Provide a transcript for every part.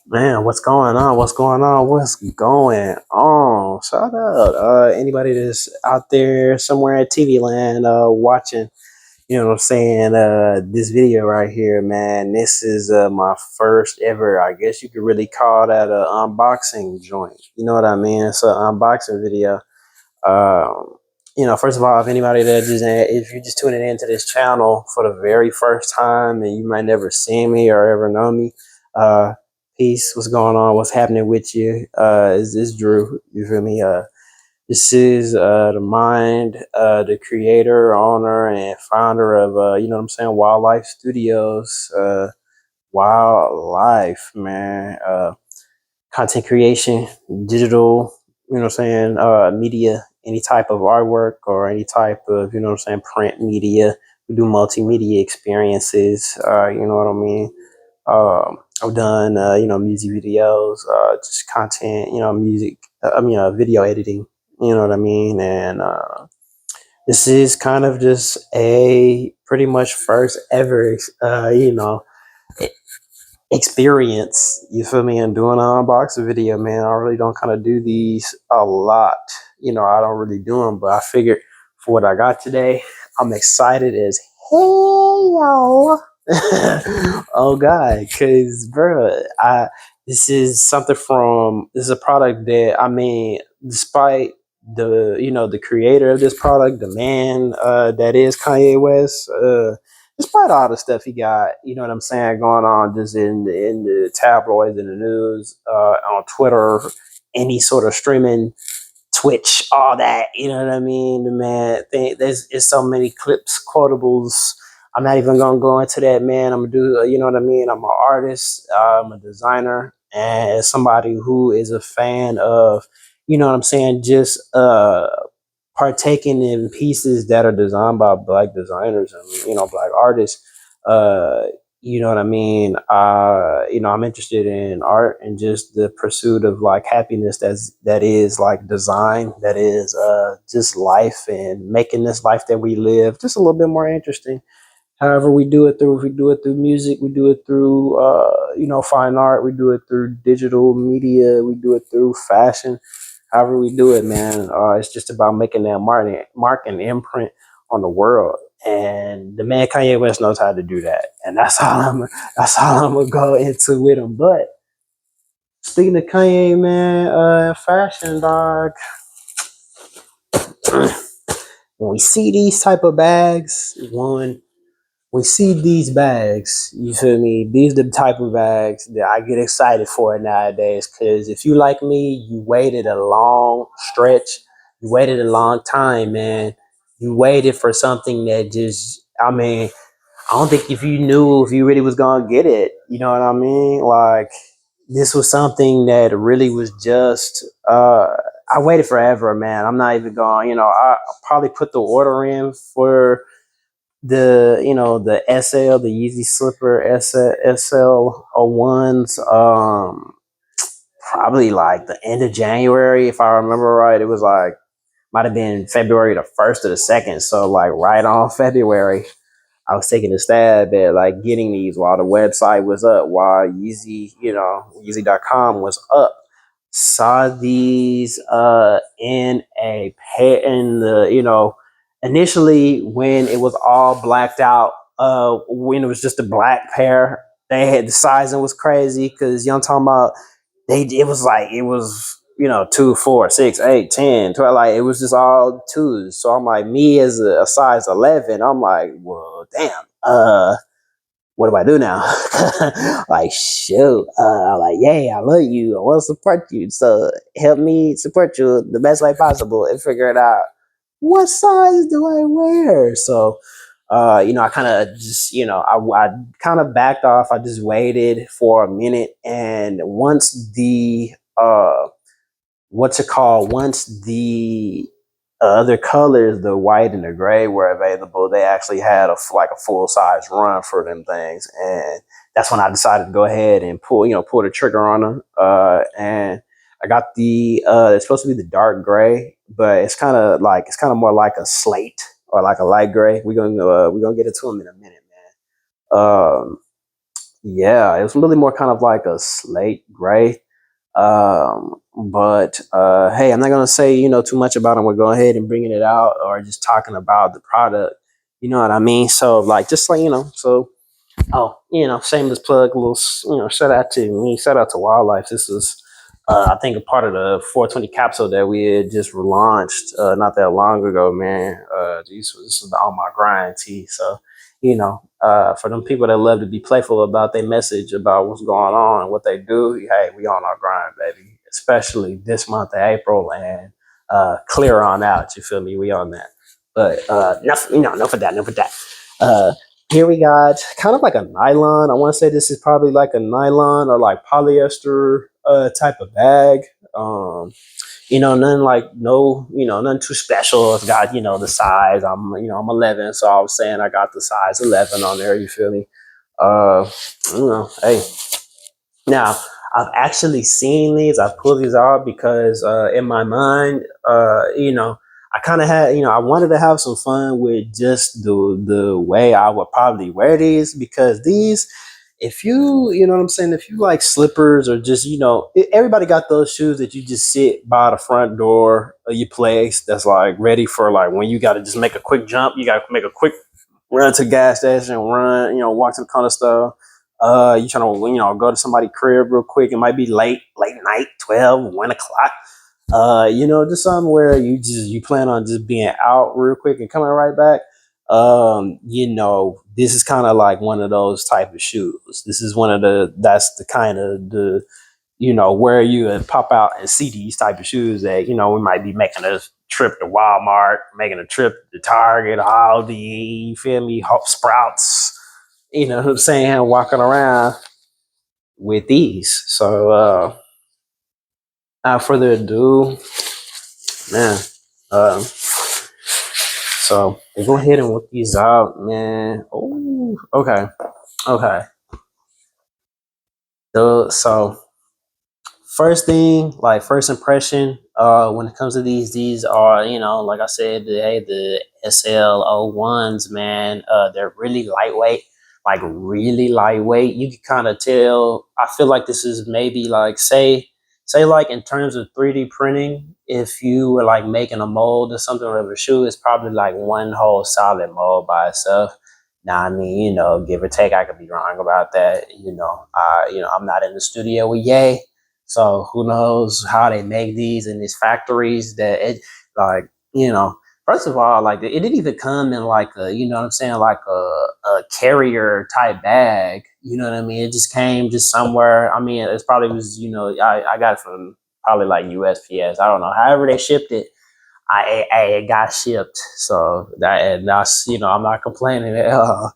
Man, what's going on? What's going on? What's going on? Shout out. Anybody that's out there somewhere at TV land watching, you know what I'm saying? This video right here, man. This is my first ever, I guess you could really call that a unboxing joint. You know what I mean? It's an unboxing video. Um, first of all, if anybody that just if you're just tuning into this channel for the very first time and you might never see me or ever know me, uh, peace. What's going on? What's happening with you? Is this Drew? You feel me? This is the mind, the creator, owner, and founder of you know what I'm saying, Wildlife Studios. Wildlife, man. Content creation, digital, you know what I'm saying, media, any type of artwork or any type of, you know what I'm saying, print media. We do multimedia experiences, you know what I mean? I've done, music videos, just content, music, video editing, you know what I mean? And this is kind of just a pretty much first ever, experience, you feel me, and doing an unboxing video, man. I really don't kind of do these a lot. I don't really do them, but I figured for what I got today, I'm excited as hell. Oh god, because bro, I this is something from this is a product that, I mean, despite the creator of this product, the man that is Kanye West, despite all the stuff he got, you know what I'm saying, going on just in the tabloids, in the news, on Twitter, any sort of streaming, Twitch, all that, you know what I mean? The man, there's so many clips, quotables. I'm not even gonna go into that, man. I'm gonna do, you know what I mean? I'm an artist, I'm a designer, and as somebody who is a fan of, you know what I'm saying, just partaking in pieces that are designed by black designers and, black artists. uh you know what I mean, I'm interested in art and just the pursuit of like happiness that is like design, that is just life, and making this life that we live just a little bit more interesting. However we do it through, if we do it through music, we do it through fine art, we do it through digital media, we do it through fashion. However we do it, man, it's just about making that mark and imprint on the world. And the man Kanye West knows how to do that, and that's all I'm gonna go into with him. But speaking of Kanye, man, fashion, dog. When we see these type of bags, one, we see these bags, you feel me? These are the type of bags that I get excited for nowadays. Because if you like me, you waited a long stretch, you waited a long time, man. You waited for something that just, I mean, I don't think if you knew if you really was gonna get it, you know what I mean? Like, this was something that really was just, I waited forever, man. I'm not even going, I probably put the order in for the SL, the Yeezy slipper SL ones, probably like the end of January, if I remember right. It was like, might have been February the 1st or the 2nd, so like right on February, I was taking a stab at like getting these while the website was up, while Yeezy.com was up. Saw these in a pair in the, initially when it was all blacked out, when it was just a black pair. They had, the sizing was crazy because, I'm talking about, it was 2, 4, 6, 8, 10, 12, like it was just all twos. So I'm like, me as a size 11, I'm like, well, damn, what do I do now? Like, shoot, I'm like, yeah, I love you, I want to support you, so help me support you the best way possible and figure it out, what size do I wear? So I kind of just, I kind of backed off. I just waited for a minute. And once the, once the other colors, the white and the gray, were available, they actually had like a full size run for them things. And that's when I decided to go ahead and pull the trigger on them. And I got it's supposed to be the dark gray, but it's kind of more like a slate or like a light gray. We're gonna get into them in a minute, man. Yeah, it was really more kind of like a slate gray. But hey, I'm not gonna say too much about them. We're going ahead and bringing it out, or just talking about the product. You know what I mean? So like, just like so. Oh, shameless plug, a little, shout out to me, shout out to Wildlife. This is, I think, a part of the 420 capsule that we had just relaunched not that long ago, man. This was the On My Grind tee. So, for them people that love to be playful about their message about what's going on and what they do, hey, we on our grind, baby. Especially this month of April and clear on out. You feel me? We on that. But no for that, no for that. Uh, Here we got kind of like a nylon. I want to say this is probably like a nylon or like polyester type of bag. Nothing like no, nothing too special. It's got, the size. I'm 11, so I was saying I got the size 11 on there. You feel me? Uh, hey, now, I've actually seen these. I've pulled these out because in my mind, I kind of had, I wanted to have some fun with just the way I would probably wear these because these, if you know what I'm saying, if you like slippers or just, everybody got those shoes that you just sit by the front door of your place that's like ready for like when you got to just make a quick jump, you got to make a quick run to the gas station, run, walk to the corner store. You trying to, go to somebody's crib real quick. It might be late night, 12, 1 o'clock. Just something where you plan on just being out real quick and coming right back. This is kind of like one of those type of shoes. This is one of that's the kind of where you pop out and see these type of shoes that, we might be making a trip to Walmart, making a trip to Target, Aldi, you feel me, Sprouts, you know what I'm saying, walking around with these. So, without further ado, man, so we go ahead and whip these out, man. Oh, okay, okay. So first thing, like first impression, when it comes to these are, like I said, the SL01s, man. They're really lightweight, like really lightweight. You can kind of tell. I feel like this is maybe like say like in terms of 3D printing, if you were like making a mold or something of a shoe, it's probably like one whole solid mold by itself. Now, I mean, give or take, I could be wrong about that. I'm not in the studio with Ye, so who knows how they make these in these factories that it like, first of all, like it didn't even come in like a, you know what I'm saying, like a carrier type bag. You know what I mean? It just came just somewhere. I mean, it's probably was, I got it from probably like USPS. I don't know. However they shipped it, it got shipped. So and that's, I'm not complaining at all.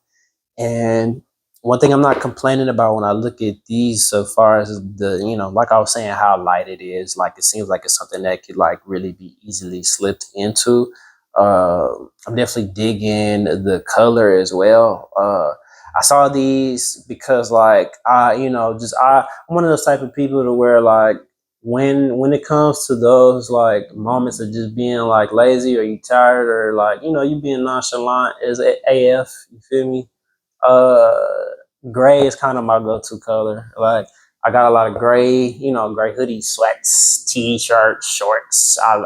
And one thing I'm not complaining about when I look at these so far as the, like I was saying, how light it is. Like it seems like it's something that could like really be easily slipped into. I'm definitely digging the color as well. I saw these because like I'm one of those type of people to where like when it comes to those like moments of just being like lazy or you tired or like you being nonchalant as AF, you feel me? uh Gray is kind of my go-to color. Like I got a lot of gray, gray hoodies, sweats, t-shirts, shorts. I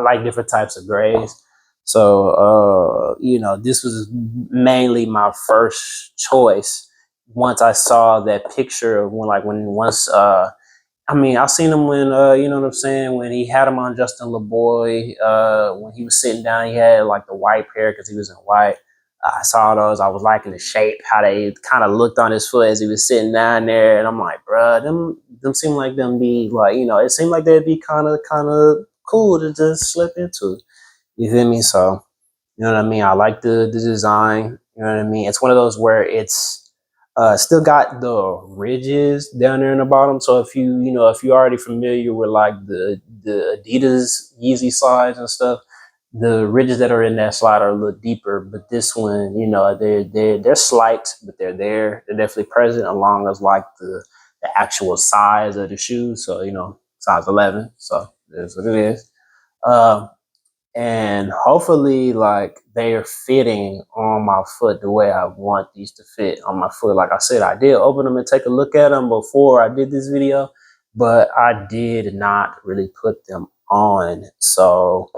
like different types of grays. So this was mainly my first choice once I saw that picture of when once I mean, I seen him when you know what I'm saying, when he had him on Justin LeBoy, when he was sitting down, he had like the white pair because he was in white. I saw those. I was liking the shape, how they kind of looked on his foot as he was sitting down there, and I'm like, bruh, them seem like them be like, it seemed like they'd be kind of cool to just slip into. You feel me? So you know what I mean? I like the design. You know what I mean? It's one of those where it's still got the ridges down there in the bottom. So if you already familiar with like the Adidas Yeezy slides and stuff, the ridges that are in that slide are a little deeper. But this one, they're slight, but they're there. They're definitely present along as like the actual size of the shoe. So size 11. So that's what it is. and hopefully like they are fitting on my foot the way I want these to fit on my foot. Like I said, I did open them and take a look at them before I did this video, but I did not really put them on. So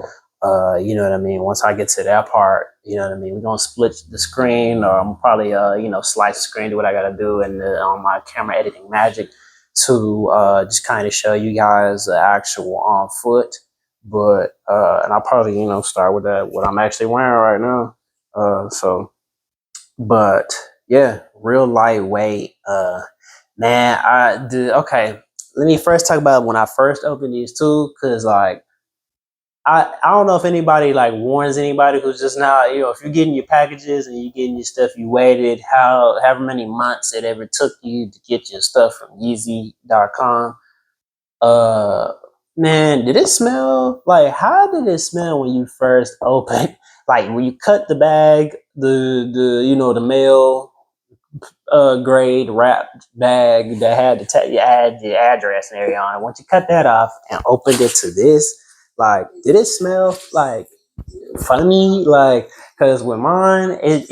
you know what I mean? Once I get to that part, you know what I mean, we're gonna split the screen, or I'm probably you know, slice the screen, do what I gotta do in on my camera editing magic to just kind of show you guys the actual on foot. But and I'll probably, you know, start with that what I'm actually wearing right now. So but yeah, real lightweight. Man, I did okay. Let me first talk about when I first opened these two, cause like I don't know if anybody like warns anybody who's just now, you know, if you're getting your packages and you're getting your stuff, you waited however many months it ever took you to get your stuff from Yeezy.com. Uh Man, did it smell like, how did it smell when you first opened? Like when you cut the bag, the you know, the mail grade wrapped bag that had the you add the address and everything on it. Once you cut that off and opened it to this, like, did it smell like funny? Like, because with mine, it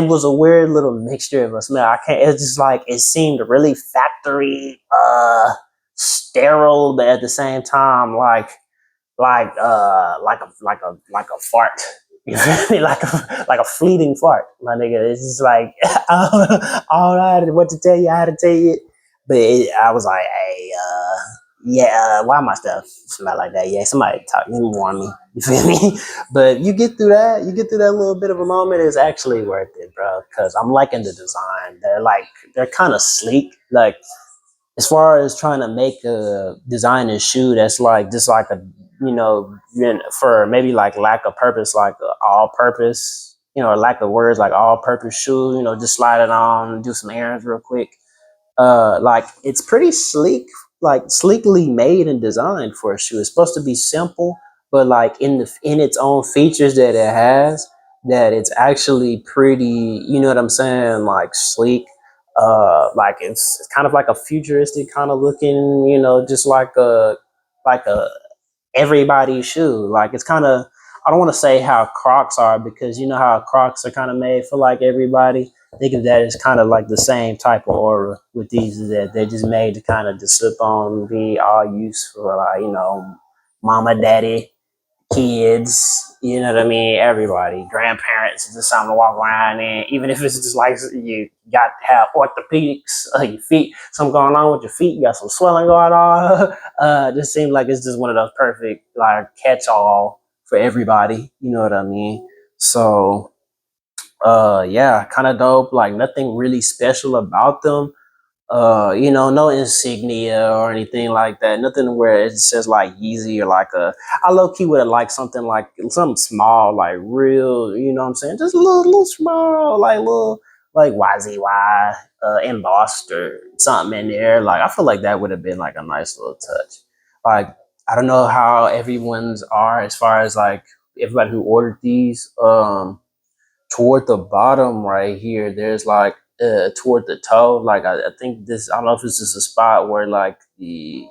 was a weird little mixture of a smell. I can't. It's just like it seemed really factory, sterile, but at the same time, like a fart. You feel me? Like a fleeting fart, my nigga. It's just like I don't know what to tell you, how to tell you. But I was like, hey, yeah, why my stuff smell like that? Yeah, somebody talk me, warn me. You feel me? But you get through that little bit of a moment. It's actually worth it, bro. Because I'm liking the design. They're kind of sleek. Like as far as trying to make a designer shoe that's like just like a, you know, for maybe like lack of purpose, like a all purpose, you know, lack of words, like all purpose shoe, you know, just slide it on, do some errands real quick. Like it's pretty sleek, like sleekly made and designed for a shoe. It's supposed to be simple, but like in its own features that it has, that it's actually pretty, you know what I'm saying, like sleek. Like it's kind of like a futuristic kind of looking, you know, just like a everybody's shoe. Like it's kind of, I don't want to say how Crocs are, because you know how Crocs are kind of made for like everybody. I think of that as kind of like the same type of aura with these, is that they're just made to kind of just slip on, be all use for like, you know, mama, daddy, kids, you know what I mean? Everybody, grandparents, it's just something to walk around in. Even if it's just like you got to have orthopedics, your feet, something going on with your feet, you got some swelling going on. Just seems like it's just one of those perfect like catch all for everybody. You know what I mean? So yeah, kind of dope. Like nothing really special about them, you know, no insignia or anything like that. Nothing where it says like Yeezy or like a. I low key would have liked something like something small, like real. You know what I'm saying? Just a little small, like little like YZY embossed or something in there. Like I feel like that would have been like a nice little touch. Like I don't know how everyone's are as far as like everybody who ordered these. Toward the bottom right here, there's like toward the toe, like I think this, I don't know if it's just a spot where like the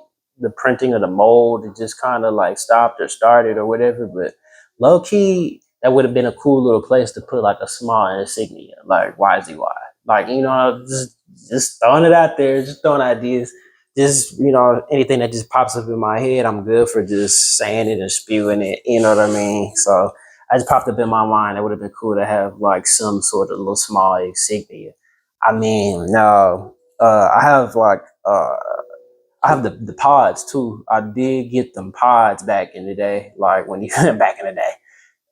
printing of the mold, it just kind of like stopped or started or whatever. But low key, that would have been a cool little place to put like a small insignia, like YZY. Like, you know, just throwing it out there, just throwing ideas. Just, you know, anything that just pops up in my head, I'm good for just saying it and spewing it. You know what I mean? So I just popped up in my mind. It would have been cool to have like some sort of little small insignia. I mean, no, I have like I have the pods too. I did get them pods back in the day, like when he back in the day.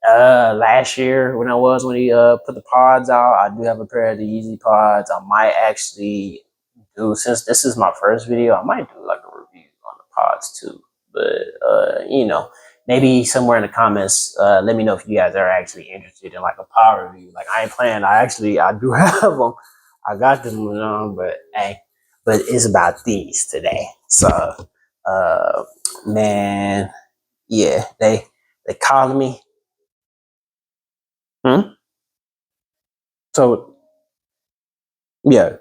Last year when he put the pods out, I do have a pair of the Yeezy pods. I might actually do, since this is my first video, I might do like a review on the pods too. But you know, maybe somewhere in the comments, let me know if you guys are actually interested in like a pod review. Like I ain't playing. I do have them. I got them, you know, but hey, but it's about these today. So, uh, man, yeah, they calling me. Hmm? So yeah,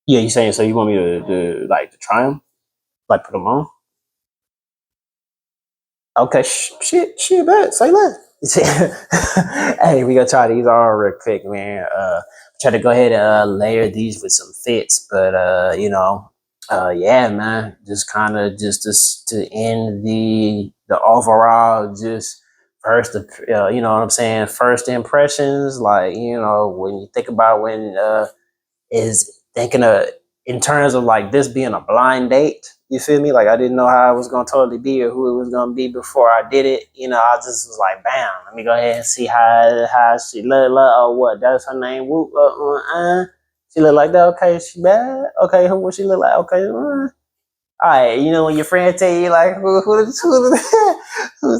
yeah. You saying, so you want me to like to try them, like put them on? Okay, shit, bet. Say that. Hey, we gonna try these on real quick, man. Try to go ahead and layer these with some fits, but yeah, man. Just kind of just to end the overall just first, you know what I'm saying. First impressions, like when you think about when is thinking of in terms of like this being a blind date. You feel me? Like I didn't know how it was gonna totally be or who it was gonna be before I did it. I just was like, bam, let me go ahead and see how she look. Oh, what? That's her name. Whoop. She look like that. Okay, she bad. Okay, who? What she look like? Okay. All right, when your friend tell you like who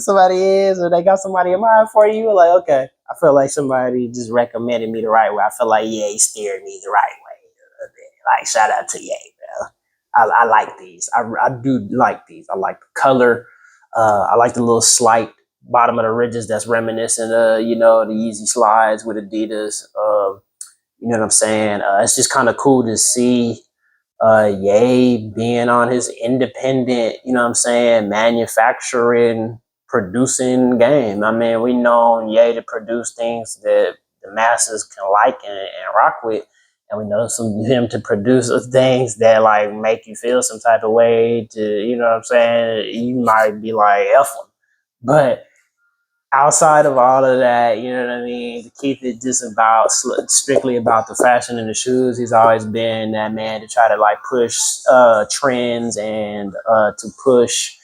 somebody is, or they got somebody in mind for you, like okay, I feel like somebody just recommended me the right way. I feel like he steered me the right way. Like shout out to Ye, bro. I like these. I do like these. I like the color. I like the little slight bottom of the ridges that's reminiscent of the Yeezy slides with Adidas. You know what I'm saying? It's just kind of cool to see Ye being on his independent, what I'm saying, manufacturing, producing game. I mean, we know Ye to produce things that the masses can like and rock with. And we know him to produce things that like make you feel some type of way to, what I'm saying? You might be like, F them. But outside of all of that, you know what I mean, to keep it just about strictly about the fashion and the shoes, he's always been that man to try to like push trends and to push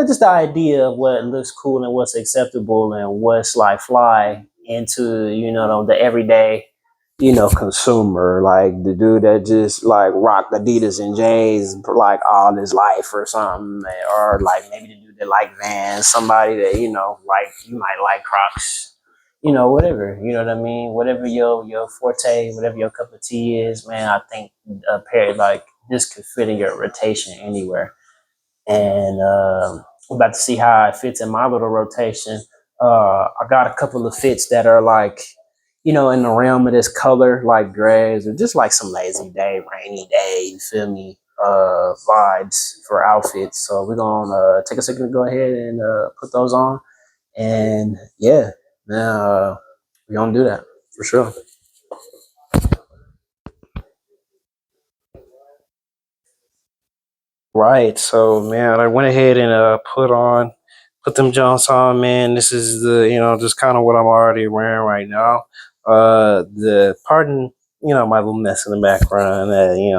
just the idea of what looks cool and what's acceptable and what's like fly into the everyday consumer, like the dude that just like rocked Adidas and J's like all his life or something, or like maybe the dude that like Vans, somebody that like you might like Crocs, whatever, you know what I mean, whatever your forte, whatever your cup of tea is, man. I think a pair like this could fit in your rotation anywhere, and I'm about to see how it fits in my little rotation. I got a couple of fits that are like, in the realm of this color, like grays or just like some lazy day, rainy day, you feel me? Vibes for outfits. So we're gonna take a second to go ahead and put those on, and yeah, now we're gonna do that for sure. Right. So man, I went ahead and put them Jones on, man. This is the just kind of what I'm already wearing right now. The pardon, my little mess in the background.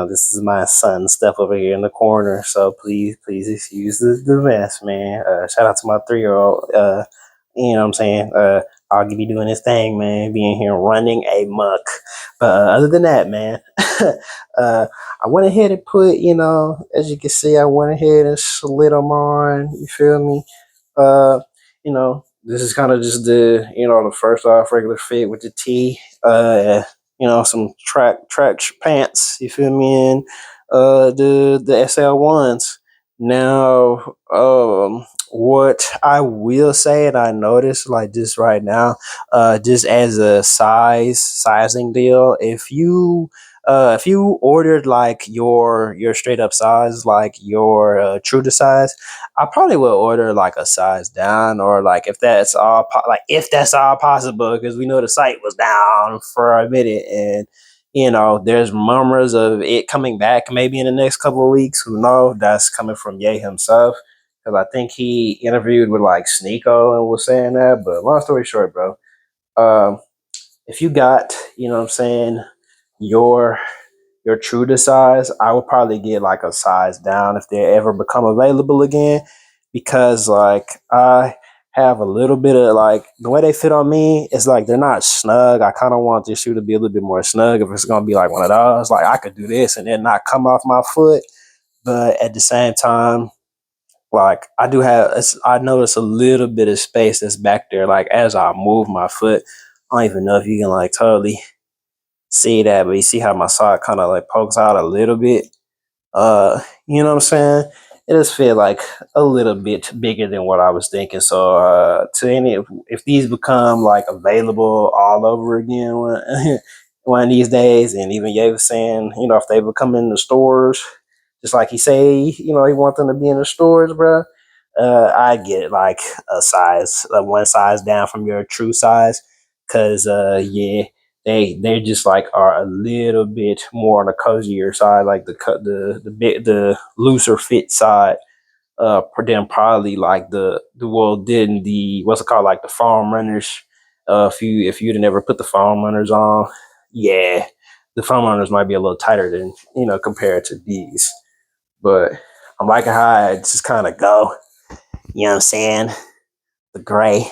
This is my son stuff over here in the corner. So please excuse the mess, man. Shout out to my 3-year old. You know what I'm saying? I'll be doing this thing, man, being here running a muck. But other than that, man, I went ahead and put, as you can see, I went ahead and slid them on. You feel me? This is kind of just the first off regular fit with the tee. Some track pants. You feel me? And the SL ones. Now, what I will say, and I noticed like just right now, just as a sizing deal, if you ordered like your straight up size, like your true to size, I probably will order like a size down, or like if that's all if that's all possible, because we know the site was down for a minute, and there's murmurs of it coming back maybe in the next couple of weeks. Who know? That's coming from Ye himself, because I think he interviewed with like Sneeko and was saying that. But long story short, bro, um, if you got what I'm saying, your true to size, I would probably get like a size down if they ever become available again, because like I have a little bit of like the way they fit on me. It's like they're not snug. I kind of want this shoe to be a little bit more snug. If it's gonna be like one of those, like I could do this and then not come off my foot, but at the same time, like I do have, I notice a little bit of space that's back there. Like as I move my foot, I don't even know if you can like totally see that, but you see how my sock kind of like pokes out a little bit. You know what I'm saying? It does feel like a little bit bigger than what I was thinking. So, to any, if these become like available all over again one of these days, and even Ye was saying, if they become in the stores, just like he say, he want them to be in the stores, bro. I get like a size, one size down from your true size, cause yeah, they just like are a little bit more on the cozier side, like the looser fit side. Then probably like the well, then the what's it called, like the foam runners. If you'd never put the foam runners on, yeah, the foam runners might be a little tighter than compared to these, but I'm liking how I just kind of go. You know what I'm saying? The gray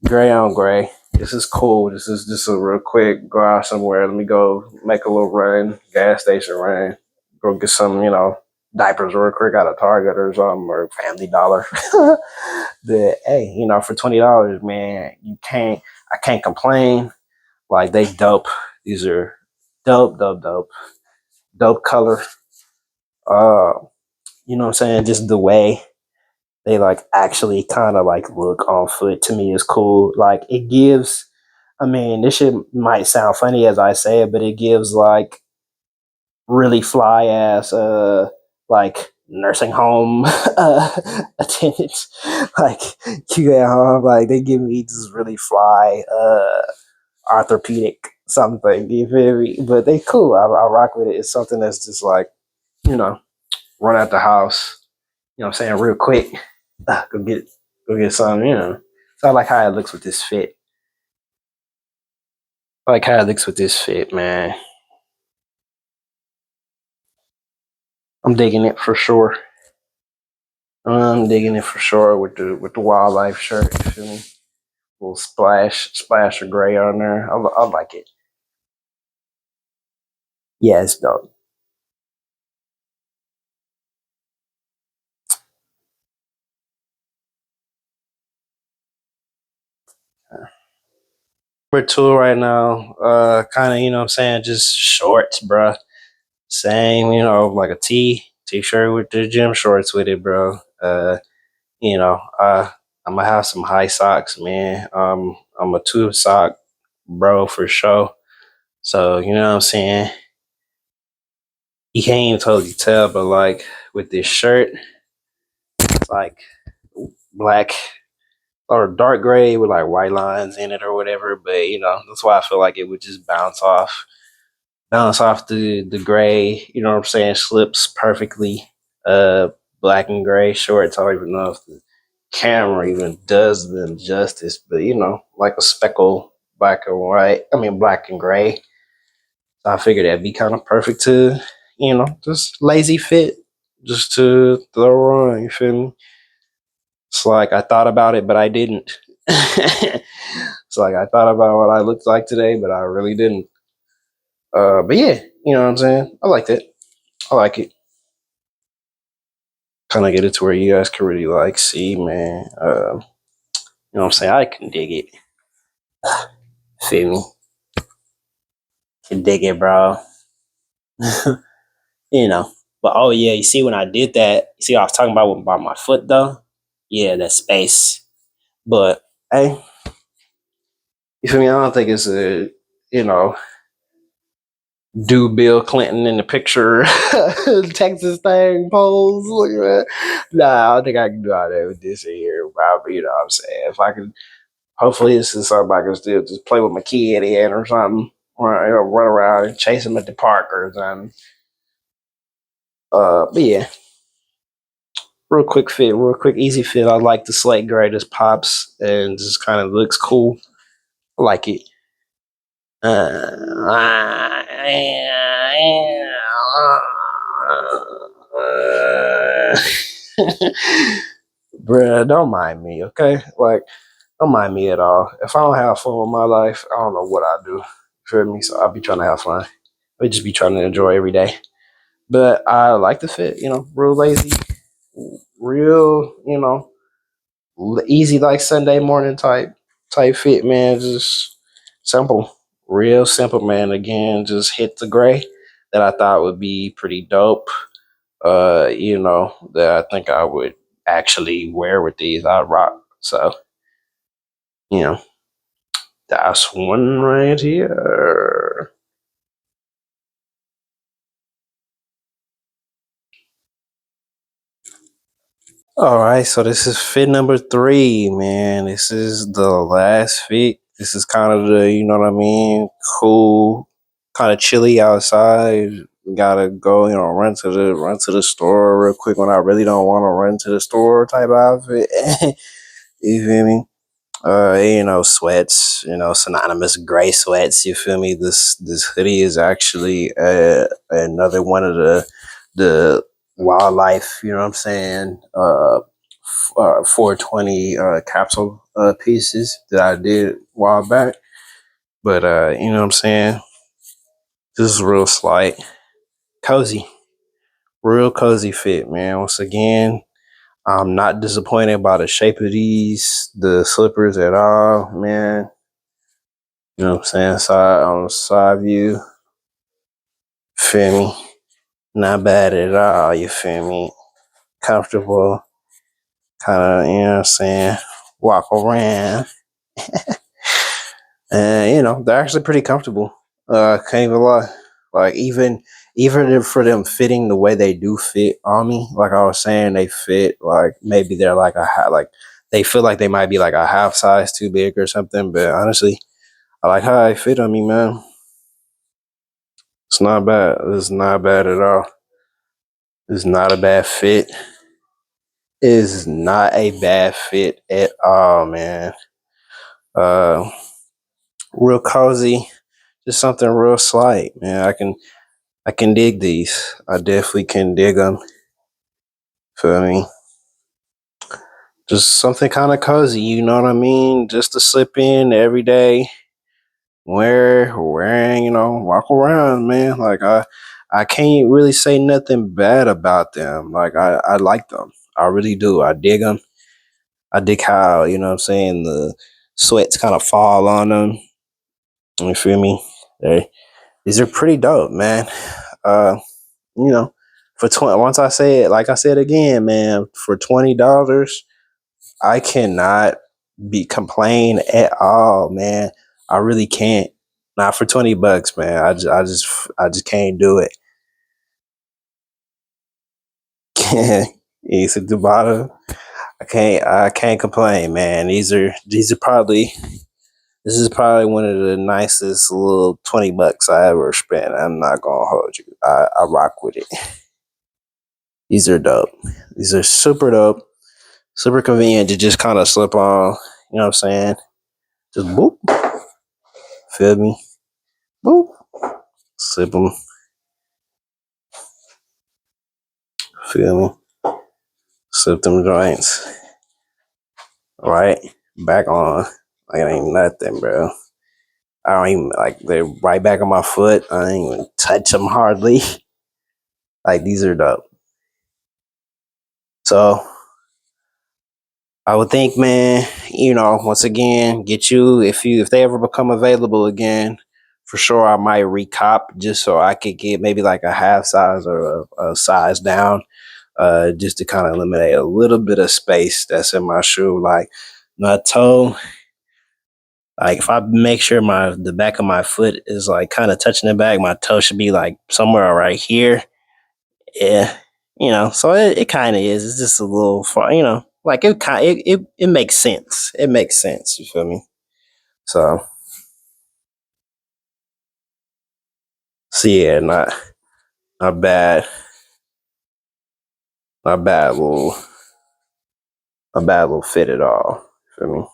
on gray. This is cool. This is just a real quick go out somewhere. Let me go make a little run, gas station run. Go get some, diapers real quick out of Target or something or Family Dollar. That hey, for $20, man, I can't complain. Like they dope. These are dope color. Uh, you know what I'm saying? Just the way they like actually kind of like look on foot to me is cool. Like it gives, I mean, this shit might sound funny as I say it, but it gives like really fly ass like nursing home attendants. Like you at home, like they give me this really fly orthopedic something, you feel me? But they cool. I rock with it. It's something that's just like, you know, run out the house, what I'm saying, real quick. Go get some. So I like how it looks with this fit. I like how it looks with this fit, man. I'm digging it for sure. I'm digging it for sure with the wildlife shirt. You feel me? Little splash of gray on there. I like it. Yeah, it's dope. For tour right now, kind of, what I'm saying, just shorts, bruh. Same, like a t-shirt with the gym shorts with it, bro. You know, uh, I'm gonna have some high socks, man. I'm a two sock bro for sure. So you know what I'm saying. You can't even totally tell, but like with this shirt, it's like black or dark gray with like white lines in it or whatever. But that's why I feel like it would just bounce off the gray. You know what I'm saying? Slips perfectly. Uh, Black and gray shorts. I don't even know if the camera even does them justice, but like a speckle black and white. I mean, black and gray. So I figured that'd be kind of perfect to, just lazy fit, just to throw on. You feel me? It's like I thought about it, but I didn't. It's like I thought about what I looked like today, but I really didn't. But yeah, you know what I'm saying? I liked it. I like it. Kind of get it to where you guys can really like see, man. You know what I'm saying? I can dig it. Feel me? Can dig it, bro. you know. But oh yeah, you see when I did that, you see what I was talking about my foot though? Yeah, that space. But hey, you feel me? I don't think it's a you know do Bill Clinton in the picture Texas thing pose. Look at that. Nah, I don't think I can do all that with this here. But you know what I'm saying? If I can, hopefully this is something I can still just play with my kid in or something. Or run around and chase him at the park or something. But yeah, real quick, easy fit. I like the slate gray, just pops and just kind of looks cool. I like it. Bruh, don't mind me, okay? Like, don't mind me at all. If I don't have fun with my life, I don't know what I do. You feel me? So I'll be trying to have fun. I just be trying to enjoy every day. But I like the fit, real lazy, real, easy like Sunday morning type fit, man. Just simple, real simple, man. Again, just hit the gray that I thought would be pretty dope. That I think I would actually wear with these. I rock. So, you know, that's one right here. All right, so this is fit number 3, man. This is the last fit. This is kind of the, you know what I mean, cool, kind of chilly outside. Gotta go, run to the store real quick when I really don't want to run to the store type outfit. You feel me? Sweats, synonymous gray sweats. You feel me? This hoodie is actually another one of the wildlife. You know what I'm saying? 420 capsule pieces that I did a while back. But you know what I'm saying? This is real slight, cozy, real cozy fit, man. Once again, I'm not disappointed by the shape of the slippers at all, man. You know what I'm saying? Side on the side view. Feel me? Not bad at all, you feel me? Comfortable. Kinda, you know what I'm saying? Walk around. And they're actually pretty comfortable. Can't even lie. Like even for them fitting the way they do fit on me, like I was saying, they fit like maybe they're like like they feel like they might be like a half size too big or something. But honestly, I like how they fit on me, man. It's not bad. It's not bad at all. It's not a bad fit. It's not a bad fit at all, man. Uh, Real cozy. Just something real slight, man. I can dig these. I definitely can dig them. Feel me? Just something kind of cozy. You know what I mean? Just to slip in every day. Wearing, walk around, man. Like I can't really say nothing bad about them. Like I like them. I really do. I dig them. I dig how, what I'm saying, the sweats kind of fall on them. You feel me? These are pretty dope, man. Uh, you know, for 20, once I say it, like I said again, man, for $20, I cannot be complain at all, man. I really can't. Not for $20, man. I just can't do it. It's at the bottom. I can't complain, man. This is probably one of the nicest little $20 I ever spent. I'm not gonna hold you. I rock with it. These are dope. These are super dope. Super convenient to just kind of slip on. You know what I'm saying? Just boop. Feel me? Boop. Slip them. Feel me? Slip them joints. Right? Back on. Like it ain't nothing, bro. I don't even like they're right back on my foot. I ain't even touch them hardly. Like these are dope. So I would think, man, once again, if they ever become available again, for sure I might recop just so I could get maybe like a half size or a size down, just to kind of eliminate a little bit of space that's in my shoe. Like my toe, like if I make sure the back of my foot is like kind of touching the back, my toe should be like somewhere right here. Yeah, so it kind of is. It's just a little far, like it makes sense. It makes sense. You feel me? So, so yeah, not bad, not bad little, a bad little fit at all. You feel me?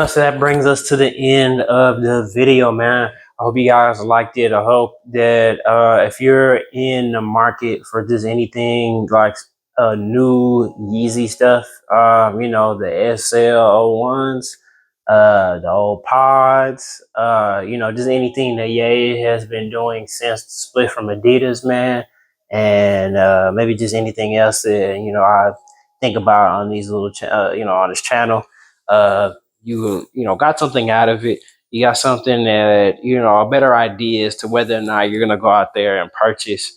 So that brings us to the end of the video, man. I hope you guys liked it. I hope that if you're in the market for just anything like new Yeezy stuff, the SL01s, the old pods, just anything that Ye has been doing since the split from Adidas, man, and maybe just anything else that I think about on these on this channel. You got something out of it. You got something that a better idea as to whether or not you're gonna go out there and purchase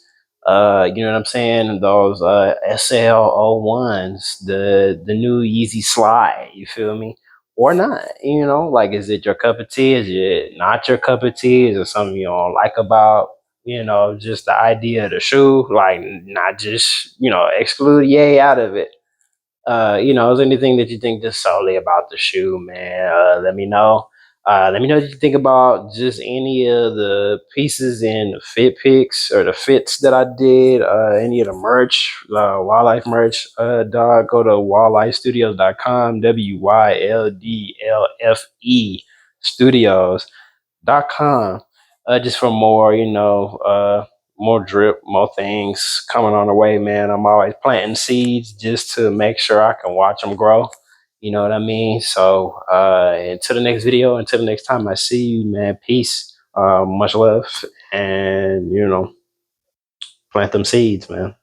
you know what I'm saying, those SL01s, the new Yeezy Slide, you feel me, or not. You know, like, is it your cup of tea? Is it not your cup of tea? Is it something you don't like about, just the idea of the shoe? Like, not just, exclude yay out of it. Is there anything that you think just solely about the shoe, man? Let me know. Let me know what you think about just any of the pieces in the fit pics or the fits that I did. Any of the merch, wildlife merch. Dog, go to wildlifestudios.com. WYLDLFE Studios.com, just for more, more drip, more things coming on the way, man. I'm always planting seeds just to make sure I can watch them grow. You know what I mean? So, until the next video, until the next time I see you, man, peace, much love, and, plant them seeds, man.